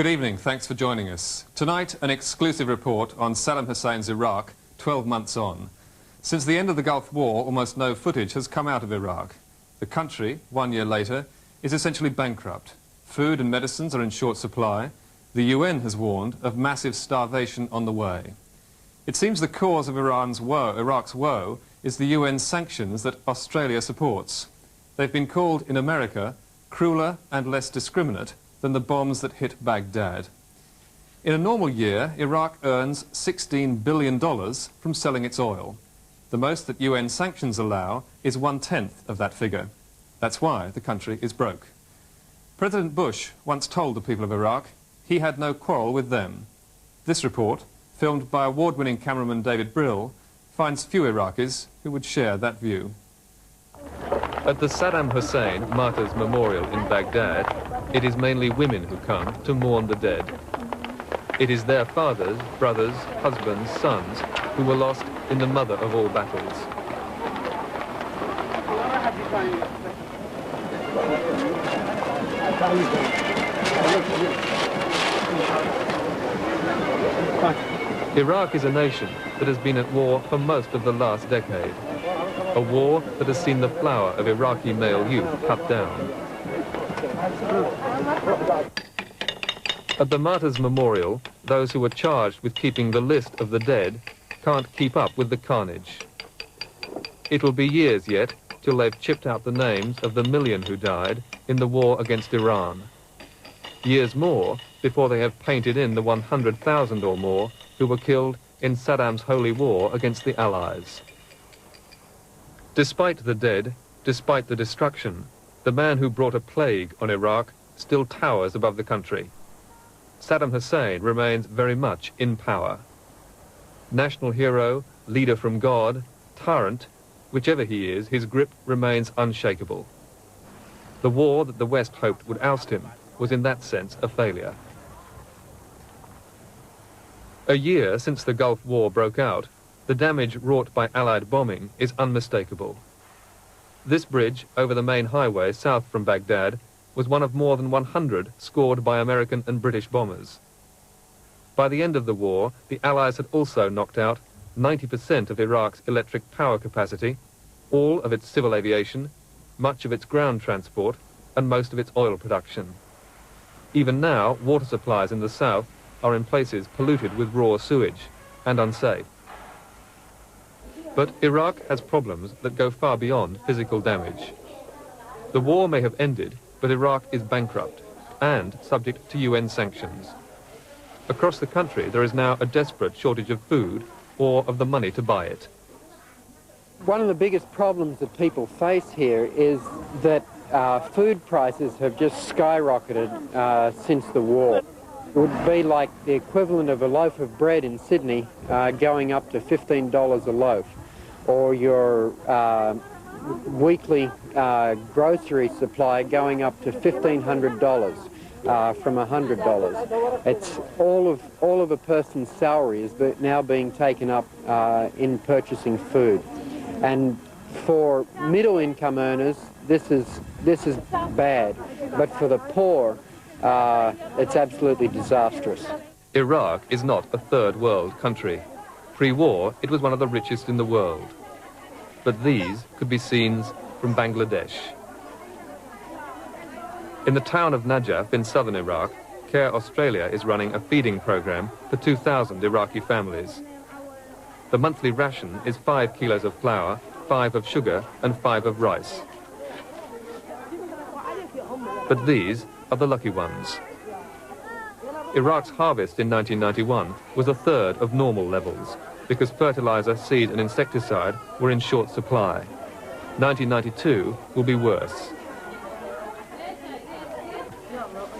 Good evening, thanks for joining us. Tonight, an exclusive report on Saddam Hussein's Iraq, 12 months on. Since the end of the Gulf War, almost no footage has come out of Iraq. The country, 1 year later, is essentially bankrupt. Food and medicines are in short supply. The UN has warned of massive starvation on the way. It seems the cause of Iraq's woe is the UN sanctions that Australia supports. They've been called, in America, crueler and less discriminate than the bombs that hit Baghdad. In a normal year, Iraq earns $16 billion from selling its oil. The most that UN sanctions allow is 1/10 of that figure. That's why the country is broke. President Bush once told the people of Iraq he had no quarrel with them. This report, filmed by award-winning cameraman David Brill, finds few Iraqis who would share that view. At the Saddam Hussein Martyrs Memorial in Baghdad, it is mainly women who come to mourn the dead. It is their fathers, brothers, husbands, sons who were lost in the mother of all battles. Iraq is a nation that has been at war for most of the last decade. A war that has seen the flower of Iraqi male youth cut down. At the Martyrs Memorial, those who were charged with keeping the list of the dead can't keep up with the carnage. It will be years yet till they've chipped out the names of the million who died in the war against Iran. Years more before they have painted in the 100,000 or more who were killed in Saddam's holy war against the Allies. Despite the dead, despite the destruction, the man who brought a plague on Iraq still towers above the country. Saddam Hussein remains very much in power. National hero, leader from God, tyrant, whichever he is, his grip remains unshakable. The war that the West hoped would oust him was in that sense a failure. A year since the Gulf War broke out, the damage wrought by Allied bombing is unmistakable. This bridge over the main highway south from Baghdad was one of more than 100 scored by American and British bombers. By the end of the war, the Allies had also knocked out 90% of Iraq's electric power capacity, all of its civil aviation, much of its ground transport, and most of its oil production. Even now, water supplies in the south are in places polluted with raw sewage and unsafe. But Iraq has problems that go far beyond physical damage. The war may have ended, but Iraq is bankrupt and subject to UN sanctions. Across the country, there is now a desperate shortage of food or of the money to buy it. One of the biggest problems that people face here is that food prices have just skyrocketed since the war. It would be like the equivalent of a loaf of bread in Sydney going up to $15 a loaf, or your weekly grocery supply going up to $1,500 from $100. It's all of a person's salary is now being taken up in purchasing food, and for middle-income earners, this is bad, but for the poor, it's absolutely disastrous. Iraq is not a third world country. Pre-war, it was one of the richest in the world. But these could be scenes from Bangladesh. In the town of Najaf in southern Iraq, Care Australia is running a feeding program for 2,000 Iraqi families. The monthly ration is 5 kilos of flour, 5 of sugar, and 5 of rice. But these are the lucky ones. Iraq's harvest in 1991 was a third of normal levels because fertilizer, seed and insecticide were in short supply. 1992 will be worse.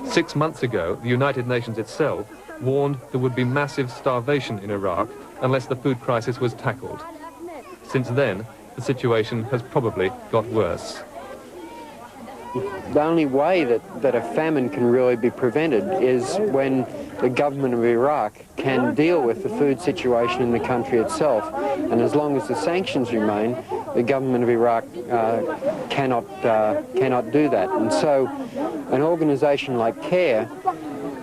6 months ago, the United Nations itself warned there would be massive starvation in Iraq unless the food crisis was tackled. Since then, the situation has probably got worse. The only way that a famine can really be prevented is when the government of Iraq can deal with the food situation in the country itself. And as long as the sanctions remain, the government of Iraq cannot do that. And so an organization like CARE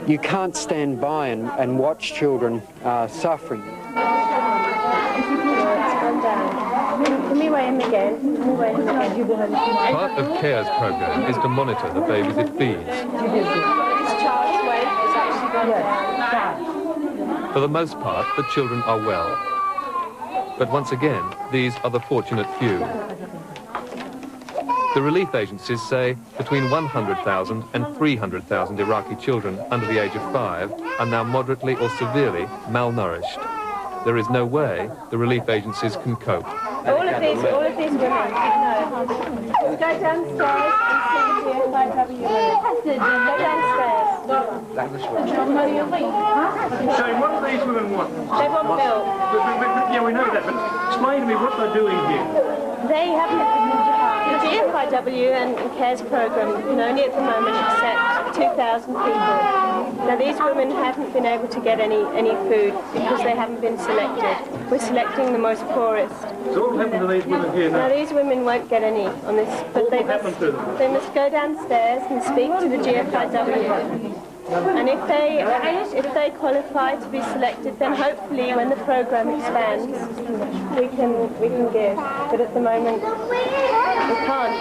You can't stand by and watch children suffering. Can we weigh him again? Part of CARE's program is to monitor the babies it feeds. This child's weight has actually gone down. For the most part, the children are well. But once again, these are the fortunate few. The relief agencies say between 100,000 and 300,000 Iraqi children under the age of 5 are now moderately or severely malnourished. There is no way the relief agencies can cope. All of these women, no. Let's go downstairs and see the GFIW. Go downstairs. Shane, what do these women want? They want milk. Yeah, we know that, but explain to me what they're doing here. They haven't. The GFIW and CARES program can only at the moment accept 2,000 people. Now these women haven't been able to get any food because they haven't been selected. We're selecting the most poorest. So what will happen to these women here now? Now these women won't get any on this, but they must go downstairs and speak to the GFIW. And if they qualify to be selected, then hopefully when the program expands, we can give. But at the moment, we can't.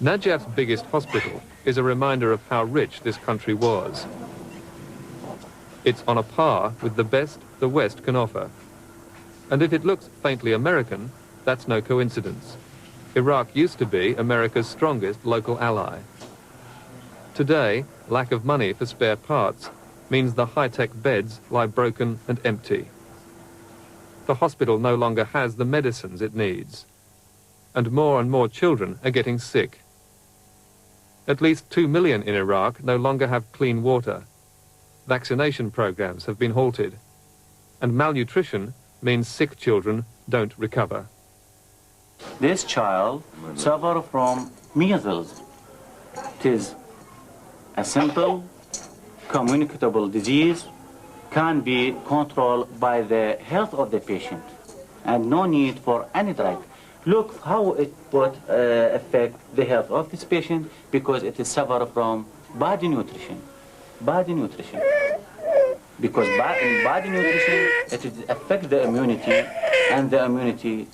Najaf's biggest hospital is a reminder of how rich this country was. It's on a par with the best the West can offer. And if it looks faintly American, that's no coincidence. Iraq used to be America's strongest local ally. Today, lack of money for spare parts means the high-tech beds lie broken and empty. The hospital no longer has the medicines it needs. And more children are getting sick. At least 2 million in Iraq no longer have clean water. Vaccination programs have been halted. And malnutrition means sick children don't recover. This child suffers from measles. It is a simple, communicable disease, can be controlled by the health of the patient, and no need for any drug. Look how it would affect the health of this patient, because it is suffer from bad nutrition. Because bad nutrition, it affects the immunity, and the immunity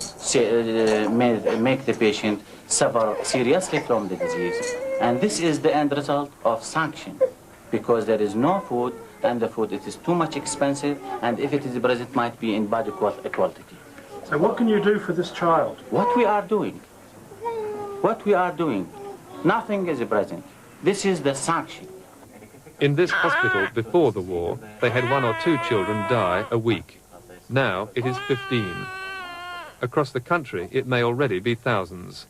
make the patient suffer seriously from the disease. And this is the end result of sanction, because there is no food, and the food, it is too much expensive, and if it is present, might be in bad quality. So what can you do for this child? What we are doing, nothing is present. This is the sanction. In this hospital before the war, they had 1 or 2 children die a week. Now it is 15. Across the country, it may already be thousands.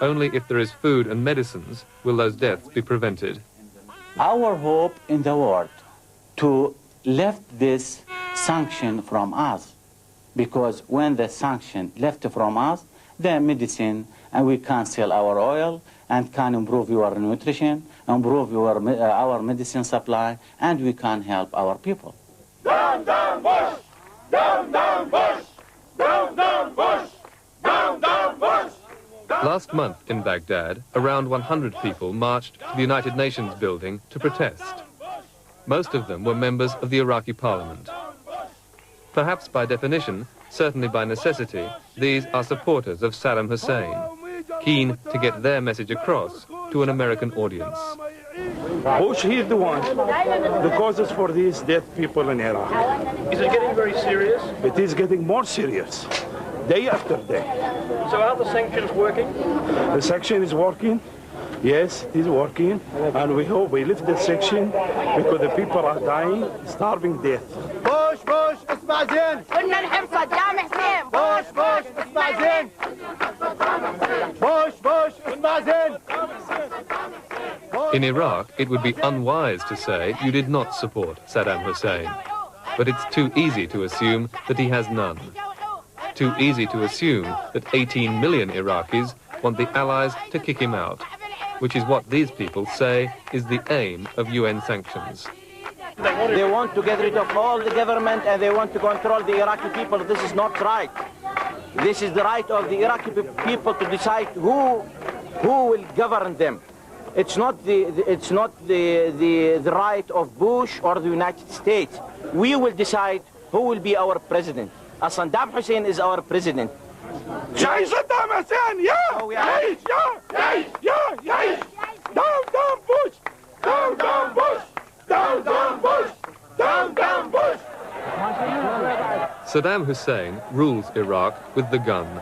Only if there is food and medicines will those deaths be prevented. Our hope in the world to lift this sanction from us, because when the sanction left from us, the medicine, and we can sell our oil and can improve your nutrition, improve our medicine supply, and we can help our people. Down, down, Bush! Down, down, Bush! Down, down, Bush! Down, down, Bush! Last month in Baghdad, around 100 people marched to the United Nations building to protest. Most of them were members of the Iraqi parliament. Perhaps by definition, certainly by necessity, these are supporters of Saddam Hussein, keen to get their message across to an American audience. Bush, he is the one, the causes for these dead people in Iraq. Is it getting very serious? It is getting more serious, day after day. So are the sanctions working? The sanction is working. Yes, it is working, and we hope we lift the sanction because the people are dying, starving death. Bush, Bush, اسمع زين. قلنا الحرصة قدام حسين. Bush, Bush, اسمع زين. Bush, Bush, اسمع زين. In Iraq, it would be unwise to say you did not support Saddam Hussein. But it's too easy to assume that he has none. Too easy to assume that 18 million Iraqis want the Allies to kick him out, which is what these people say is the aim of UN sanctions. They want to get rid of all the government and they want to control the Iraqi people. This is not right. This is the right of the Iraqi people to decide who will govern them. It's not the right of Bush or the United States. We will decide who will be our president. Saddam Hussein is our president. Jai Saddam Hussein, yeah! Yes, yeah! Yes, yeah! Yes! Down, down, Bush! Down, down, Bush! Down, down, Bush! Down, down, Bush! Saddam Hussein rules Iraq with the gun.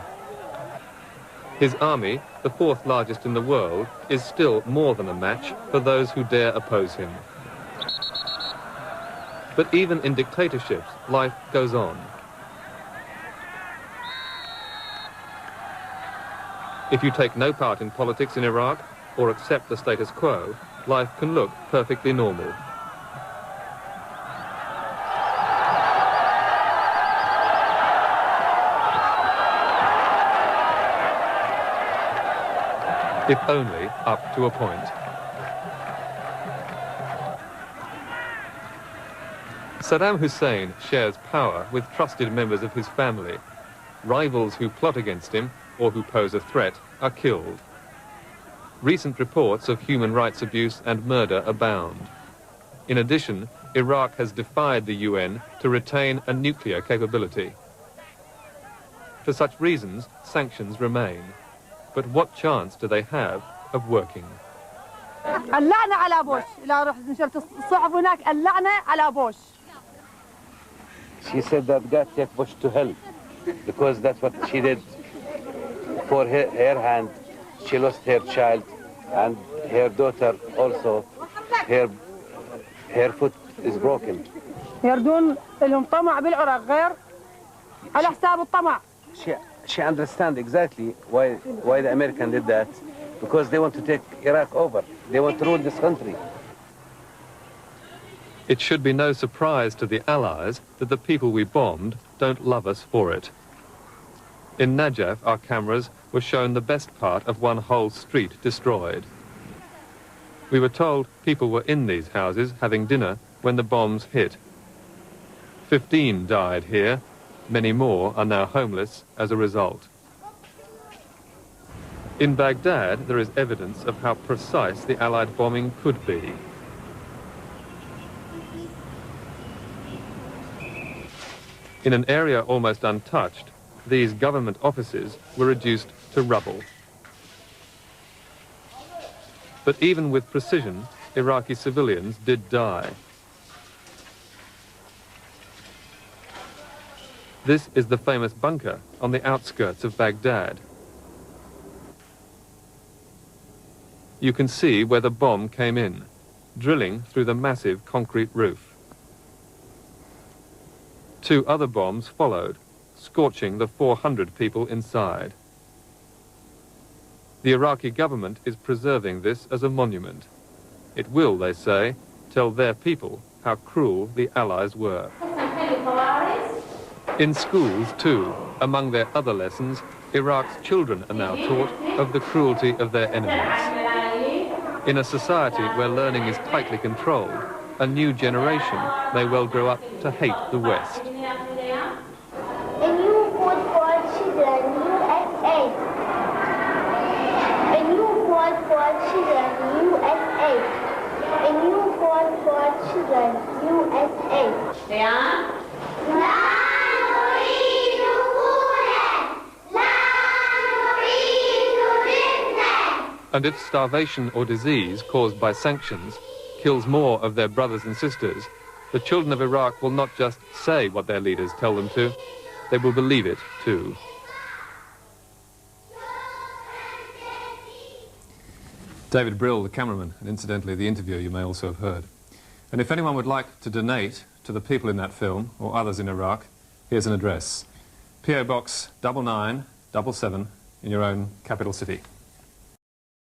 His army, the fourth largest in the world, is still more than a match for those who dare oppose him. But even in dictatorships, life goes on. If you take no part in politics in Iraq or accept the status quo, life can look perfectly normal. If only up to a point. Saddam Hussein shares power with trusted members of his family. Rivals who plot against him or who pose a threat are killed. Recent reports of human rights abuse and murder abound. In addition, Iraq has defied the UN to retain a nuclear capability. For such reasons, sanctions remain. But what chance do they have of working? اللعنة على بوش. لا روح نشرت الصعب هناك اللعنة على بوش. She said that God take Bush to hell because that's what she did for her hand. She lost her child and her daughter also. Her foot is broken. يردون لهم طمع بالعراق غير على حساب الطمع. She understands exactly why the American did that, because they want to take Iraq over. They want to rule this country. It should be no surprise to the Allies that the people we bombed don't love us for it. In Najaf, our cameras were shown the best part of one whole street destroyed. We were told people were in these houses having dinner when the bombs hit. 15 died here. Many more are now homeless as a result. In Baghdad, there is evidence of how precise the Allied bombing could be. In an area almost untouched, these government offices were reduced to rubble. But even with precision, Iraqi civilians did die. This is the famous bunker on the outskirts of Baghdad. You can see where the bomb came in, drilling through the massive concrete roof. 2 other bombs followed, scorching the 400 people inside. The Iraqi government is preserving this as a monument. It will, they say, tell their people how cruel the Allies were. In schools, too, among their other lessons, Iraq's children are now taught of the cruelty of their enemies. In a society where learning is tightly controlled, a new generation may well grow up to hate the West. A new food for children, USA. A new food for children, USA. A new food for children, USA. And if starvation or disease caused by sanctions kills more of their brothers and sisters, the children of Iraq will not just say what their leaders tell them to, they will believe it too. David Brill, the cameraman, and incidentally the interview you may also have heard. And if anyone would like to donate to the people in that film, or others in Iraq, here's an address. P.O. Box 9977 in your own capital city.